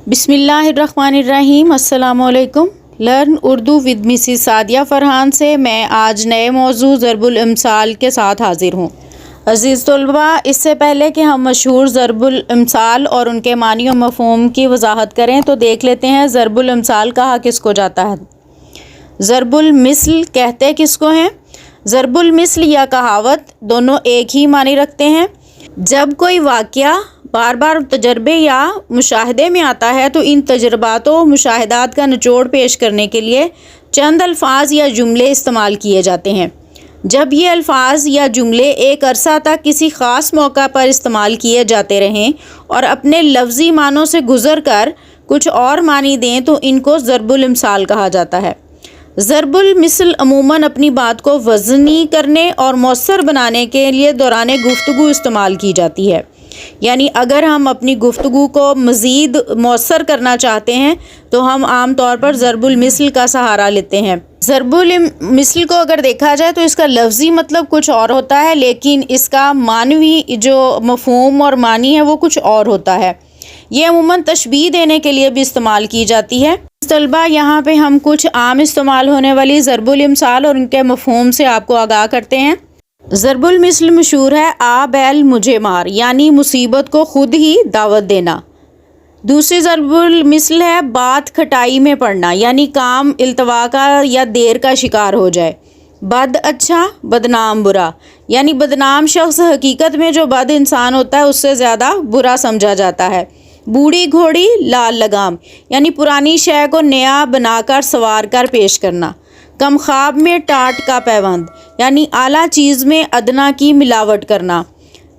बिस्मिल्लाहिर्रहमानिर्रहीम। अस्सलाम वालेकुम। Learn Urdu with Mrs Sadia Farhan से मैं आज नए मौजू ज़रबुल इम्साल के साथ हाज़िर हूँ। अज़ीज़ तलबा, इससे पहले कि हम मशहूर ज़रबुल इम्साल और उनके मानी और मफ़हूम की वजाहत करें तो देख लेते हैं ज़रबुल इम्साल कहा किसको जाता है। ज़रबुल मिसल कहते किसको हैं। ज़रबुल मिसल या कहावत दोनों एक ही मानी रखते हैं। जब कोई वाक़या बार बार तजर्बे या मुशाहदे में आता है तो इन तजर्बात व मुशाहदात का निचोड़ पेश करने के लिए चंद अल्फाज या जुमले इस्तेमाल किए जाते हैं। जब ये अल्फाज या जुमले एक अरसा तक किसी ख़ास मौका पर इस्तेमाल किए जाते रहें और अपने लफ्ज़ी मानों से गुज़र कर कुछ और मानी दें तो इनको ज़रबुल इम्साल कहा जाता है। ज़रबुल मिसल अमूमन अपनी बात को वज़नी करने और मौसर बनाने के लिए दौरान गुफ्तगू इस्तेमाल की जाती है। यानी अगर हम अपनी गुफ्तगू को मज़ीद मौसर करना चाहते हैं तो हम आम तौर पर ज़रबुल मिसल का सहारा लेते हैं। ज़रबुल मिसल को अगर देखा जाए तो इसका लफ्ज़ी मतलब कुछ और होता है, लेकिन इसका मानवी जो मफ़हूम और मानी है वो कुछ और होता है। ये अमूमन तशबीह देने के लिए भी इस्तेमाल की जाती है। तलबा, यहाँ पे हम कुछ आम इस्तेमाल होने वाली ज़रबुल इम्साल और उनके मफ़हूम से आपको आगाह करते हैं। ज़रबुल मिसल मशहूर है आ बैल मुझे मार, यानी मुसीबत को खुद ही दावत देना। दूसरी ज़रबुल मिसल है बात खटाई में पड़ना, यानी काम इल्तवा का या देर का शिकार हो जाए। बद अच्छा बदनाम बुरा, यानी बदनाम शख्स हकीकत में जो बद इंसान होता है उससे ज़्यादा बुरा समझा जाता है। बूढ़ी घोड़ी लाल लगाम, यानी पुरानी शय को नया बनाकर सवार कर पेश करना। कम ख्वाब में टाट का पैबंद, यानी आला चीज़ में अदना की मिलावट करना।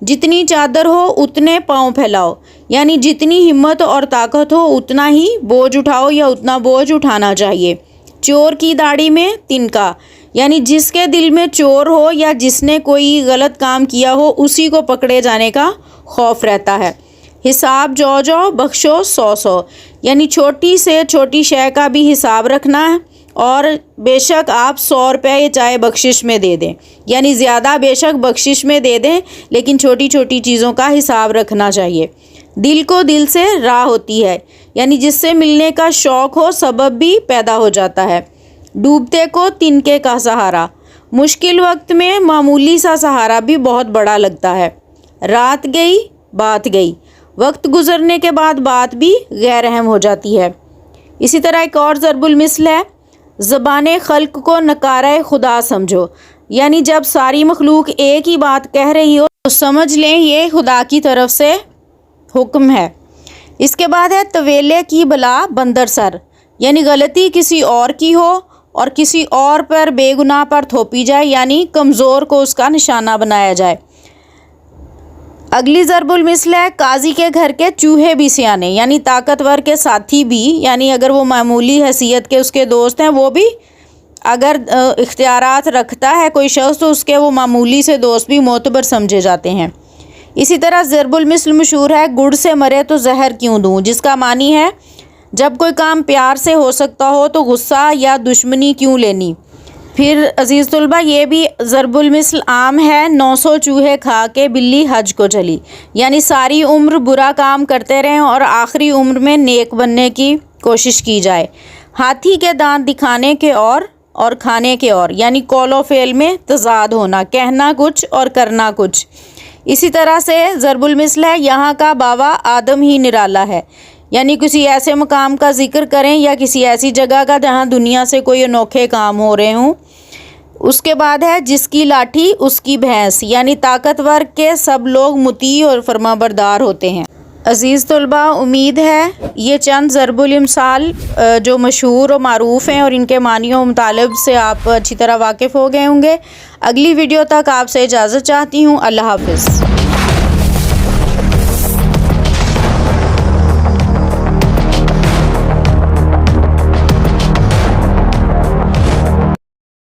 जितनी चादर हो उतने पाँव फैलाओ, यानी जितनी हिम्मत और ताकत हो उतना ही बोझ उठाओ या उतना बोझ उठाना चाहिए। चोर की दाढ़ी में तिनका, यानी जिसके दिल में चोर हो या जिसने कोई गलत काम किया हो उसी को पकड़े जाने का खौफ रहता है। हिसाब जो जो बख्शो सौ सौ, यानी छोटी से छोटी शय का भी हिसाब रखना है और बेशक आप 100 रुपये चाहे बख्शिश में दे दें, यानी ज़्यादा बेशक बख्शिश में दे दें लेकिन छोटी छोटी चीज़ों का हिसाब रखना चाहिए। दिल को दिल से राह होती है, यानी जिससे मिलने का शौक़ हो सबब भी पैदा हो जाता है। डूबते को तिनके का सहारा, मुश्किल वक्त में मामूली सा सहारा भी बहुत बड़ा लगता है। रात गई बात गई, वक्त गुज़रने के बाद बात भी गैर अहम हो जाती है। इसी तरह एक और ज़रबुल मिसल है ज़बान खल्क को नकारा खुदा समझो, यानी जब सारी मखलूक एक ही बात कह रही हो तो समझ लें ये खुदा की तरफ से हुक्म है। इसके बाद है तवेले की बला बंदर सर, यानी गलती किसी और की हो और किसी और पर बेगुनाह पर थोपी जाए, यानी कमज़ोर को उसका निशाना बनाया जाए। अगली ज़रबुल मिसल है काजी के घर के चूहे भी सियाने, यानी ताकतवर के साथी भी, यानी अगर वो मामूली हैसियत के उसके दोस्त हैं वो भी अगर इख्तियारात रखता है कोई शख्स तो उसके वो मामूली से दोस्त भी मोतबर समझे जाते हैं। इसी तरह ज़रबुल मिसल मशहूर है गुड़ से मरे तो जहर क्यों दूँ, जिसका मानी है जब कोई काम प्यार से हो सकता हो तो गुस्सा या दुश्मनी क्यों लेनी। फिर अज़ीज़ तलबा, ये भी ज़रबुल मिसल आम है 900 चूहे खा के बिल्ली हज को चली, यानी सारी उम्र बुरा काम करते रहें और आखिरी उम्र में नेक बनने की कोशिश की जाए। हाथी के दांत दिखाने के और खाने के और, यानी कौलो फेल में तज़ाद होना, कहना कुछ और करना कुछ। इसी तरह से ज़रबुल मिसल है यहाँ का बावा आदम ही निराला है, यानी किसी ऐसे मकाम का जिक्र करें या किसी ऐसी जगह का जहाँ दुनिया से कोई अनोखे काम हो रहे हों। उसके बाद है जिसकी लाठी उसकी भैंस, यानी ताकतवर के सब लोग मुती और फरमाबरदार होते हैं। अज़ीज़ तलबा, उम्मीद है ये चंद ज़रबुल इम्साल जो मशहूर और मारूफ़ हैं और इनके मानी और मुतालिब से आप अच्छी तरह वाकिफ़ हो गए होंगे। अगली वीडियो तक आपसे इजाज़त चाहती हूँ। अल्लाह हाफ़िज़।